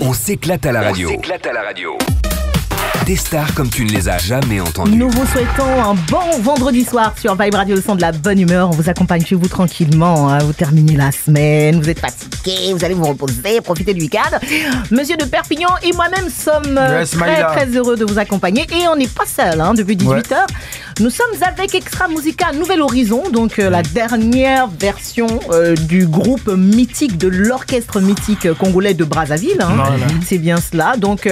On s'éclate à la radio. Des stars comme tu ne les as jamais entendues. Nous vous souhaitons un bon vendredi soir sur Vibe Radio, le son de la bonne humeur. On vous accompagne chez vous tranquillement. Hein. Vous terminez la semaine, vous êtes fatigué, vous allez vous reposer, profiter du week-end. Monsieur de Perpignan et moi-même sommes très heureux de vous accompagner. Et on n'est pas seul depuis 18h. Nous sommes avec Extra Musica Nouvel Horizon, donc la dernière version du groupe mythique, de l'orchestre mythique congolais de Brazzaville. C'est bien cela. Donc...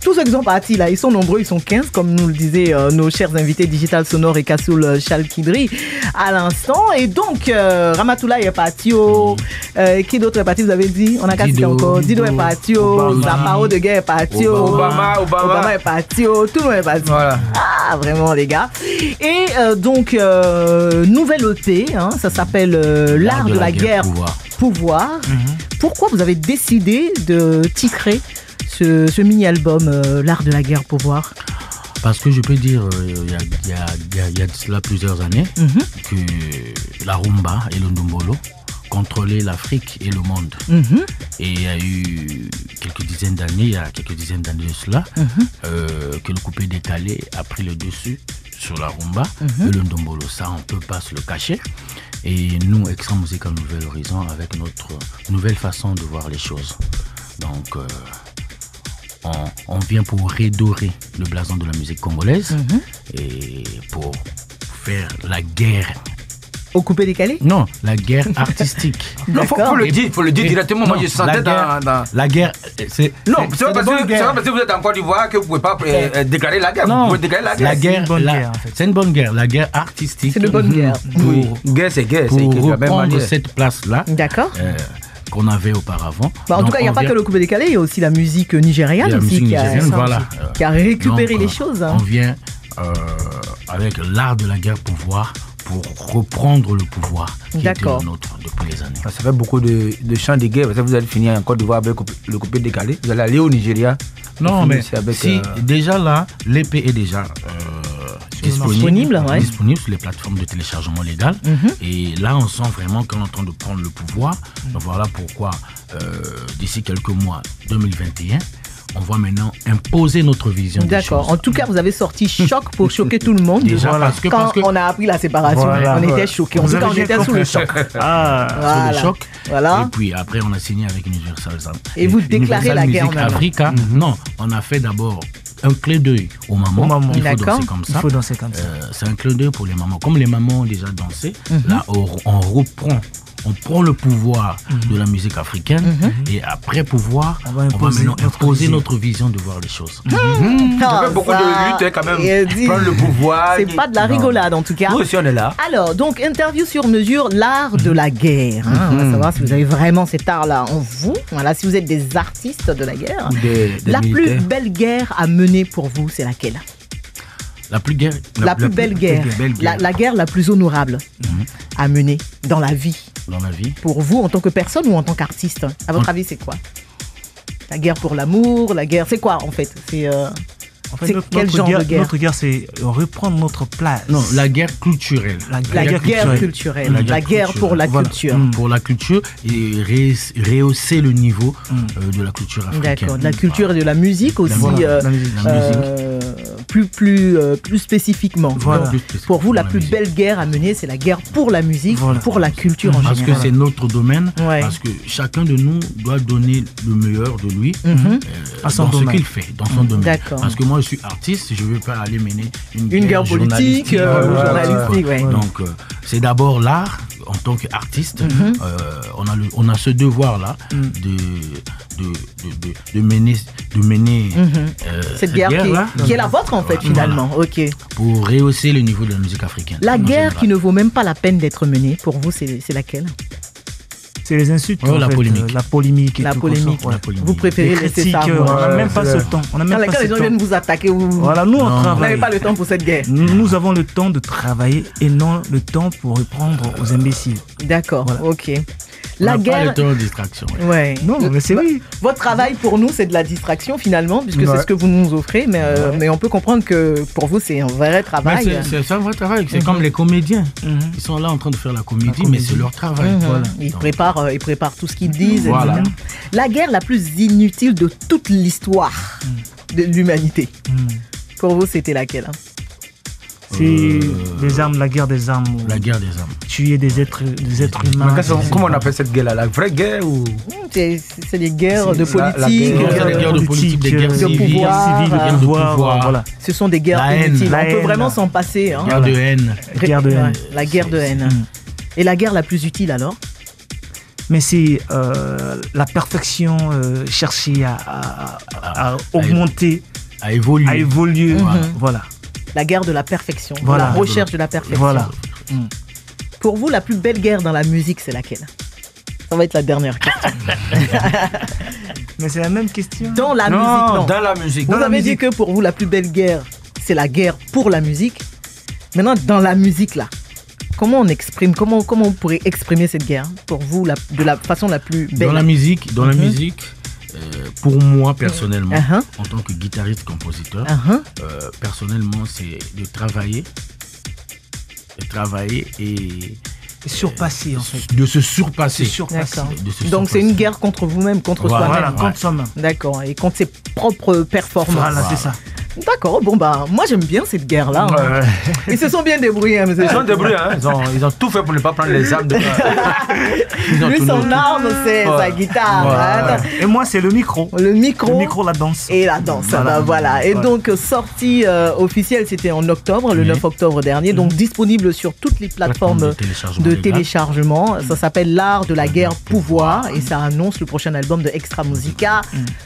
tous ceux qui sont partis là, ils sont nombreux, ils sont 15, comme nous le disaient nos chers invités Digital Sonore et Kassoul Chalkidri à l'instant. Et donc, Ramatoula est parti, qui d'autre est parti, vous avez dit? On a qu'à citer encore. Dido est parti, Zapao de Guerre est parti, Obama est parti, tout le monde est parti. Voilà. Ah, vraiment, les gars. Et donc, nouvelle EP, ça s'appelle L'Art de la Guerre Pouvoir. Pourquoi vous avez décidé de titrer ce mini-album, L'Art de la Guerre Pouvoir? Parce que je peux dire, il y a de cela plusieurs années, que la rumba et le ndombolo contrôlaient l'Afrique et le monde. Et il y a eu quelques dizaines d'années de cela, que le coupé décalé a pris le dessus sur la rumba et le ndombolo. Ça, on ne peut pas se le cacher. Et nous, Extra Musica Nouvel Horizon, avec notre nouvelle façon de voir les choses. Donc... On vient pour redorer le blason de la musique congolaise et pour faire la guerre. Au coupé décalé? Non, la guerre artistique. Non, faut le dire directement. Non, moi, je sentais dans... La guerre, c'est... Non, c'est pas parce que vous êtes en Côte d'Ivoire que vous ne pouvez pas déclarer la guerre. Non, vous pouvez déclarer la guerre. C'est une bonne guerre. La guerre artistique. C'est une bonne guerre. Oui, guerre, c'est guerre. Pour reprendre cette place-là. D'accord. Qu'on avait auparavant. En tout cas, il n'y a pas que le coupé décalé, il y a aussi la musique nigériane qui a récupéré les choses. On vient avec l'art de la guerre pouvoir pour reprendre le pouvoir qui était le nôtre depuis les années. Ça fait beaucoup de chants de guerre. Vous allez finir en Côte d'Ivoire avec le coupé décalé. Vous allez aller au Nigeria. Non, mais déjà là, l'épée est déjà... disponible sur les plateformes de téléchargement légal. Et là, on sent vraiment qu'on est en train de prendre le pouvoir. Donc voilà pourquoi, d'ici quelques mois, 2021, on va maintenant imposer notre vision. D'accord. En tout cas, vous avez sorti Choc pour choquer tout le monde. Déjà, quand on a appris la séparation, on était choqués. On était sous le choc. Sous le choc. Voilà. Et puis après, on a signé avec Universal. Et vous déclarez la guerre en Africa. Non, on a fait d'abord un clin d'œil aux mamans. Il faut danser comme ça. C'est un clin d'œil pour les mamans. Comme les mamans ont déjà dansé, là, on prend le pouvoir de la musique africaine et après pouvoir, on va maintenant imposer notre vision de voir les choses. Ça fait beaucoup de lutte quand même. Prendre le pouvoir. C'est pas de la rigolade en tout cas. Nous aussi on est là. Alors, donc, interview sur mesure, l'art de la guerre. On va savoir si vous avez vraiment cet art-là en vous. Voilà, si vous êtes des artistes de la guerre. La plus belle guerre à mener pour vous, c'est laquelle? La plus belle guerre. La guerre la plus honorable à mener dans la vie. Pour vous, en tant que personne ou en tant qu'artiste? À votre avis, c'est quoi? La guerre pour l'amour, la guerre, c'est quoi en fait? Quel genre de guerre? Notre guerre, c'est reprendre notre place. Non, la guerre culturelle. La guerre culturelle. La guerre pour la culture. Pour la culture et rehausser le niveau de la culture africaine. D'accord, de la culture et de la musique aussi. Plus spécifiquement. Pour vous, la plus belle guerre à mener, c'est la guerre pour la musique, pour la culture en général. Parce que c'est notre domaine, parce que chacun de nous doit donner le meilleur de lui dans ce qu'il fait, dans son domaine. D'accord. Parce que moi, je suis artiste, je ne veux pas aller mener une guerre politique, journalistique. Donc, c'est d'abord l'art. En tant qu'artiste, on a ce devoir-là de mener cette guerre qui est la vôtre en fait finalement. Pour rehausser le niveau de la musique africaine. La guerre qui ne vaut même pas la peine d'être menée, pour vous, c'est laquelle? C'est les insultes, la polémique. La polémique. Vous préférez laisser ça? On n'a même pas ce temps. Quand les gens viennent vous attaquer, vous n'avez pas le temps pour cette guerre. Nous avons le temps de travailler et non le temps pour répondre aux imbéciles. D'accord, ok. La guerre. Pas le temps de distraction. Ouais. Non, mais c'est oui. Votre travail pour nous, c'est de la distraction finalement, puisque c'est ce que vous nous offrez, mais on peut comprendre que pour vous, c'est un vrai travail. C'est un vrai travail. C'est comme les comédiens. Ils sont là en train de faire la comédie, mais c'est leur travail. Voilà. Ils préparent tout ce qu'ils disent. Voilà. Etc. La guerre la plus inutile de toute l'histoire de l'humanité. Pour vous, c'était laquelle? C'est des armes, la guerre des armes. La guerre des armes. Tuer des êtres humains. Comment on appelle cette guerre-là? La vraie guerre ou... C'est des guerres de politique, des guerres de politique, des guerres de civiles, pouvoir, des guerres de pouvoir. Voilà. Ce sont des guerres inutiles. On peut vraiment s'en passer. Hein. Guerre de haine. Guerre de haine. La guerre de haine. Et la guerre la plus utile alors? Mais c'est la perfection chercher à augmenter, à évoluer. Voilà. La guerre de la perfection, voilà. La recherche de la perfection. Voilà. Pour vous, la plus belle guerre dans la musique, c'est laquelle? Ça va être la dernière question. Mais c'est la même question. Dans la musique, non. Dans la musique. Vous avez dit que pour vous, la plus belle guerre, c'est la guerre pour la musique. Maintenant, dans la musique, là, comment on exprime, comment on pourrait exprimer cette guerre pour vous de la façon la plus belle? Dans la musique, pour moi personnellement, en tant que guitariste-compositeur, personnellement, c'est de travailler et surpasser en fait. De se surpasser. D'accord. Donc c'est une guerre contre vous-même, contre soi-même. Voilà, contre soi-même. D'accord. Et contre ses propres performances. Voilà, c'est ça. D'accord, bon bah moi j'aime bien cette guerre-là. Hein. Ils se sont bien débrouillés. Hein, ils sont débrouillés, hein. Ils ont tout fait pour ne pas prendre les armes. Lui, son arme, c'est sa guitare. Voilà. Hein. Et moi, c'est le micro. Le micro, la danse. Et la danse, voilà. Et donc, sortie officielle, c'était en octobre, le 9 octobre dernier. Donc, disponible sur toutes les plateformes de téléchargement. Ça s'appelle L'Art de la guerre pouvoir. Et ça annonce le prochain album de Extra Musica.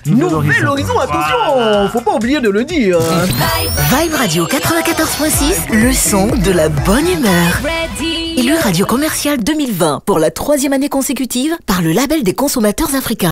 Nouvel horizon, attention, faut pas oublier de le dire. Vibe Radio 94.6, le son de la bonne humeur. Élu Radio Commercial 2020 pour la 3e année consécutive par le label des consommateurs africains.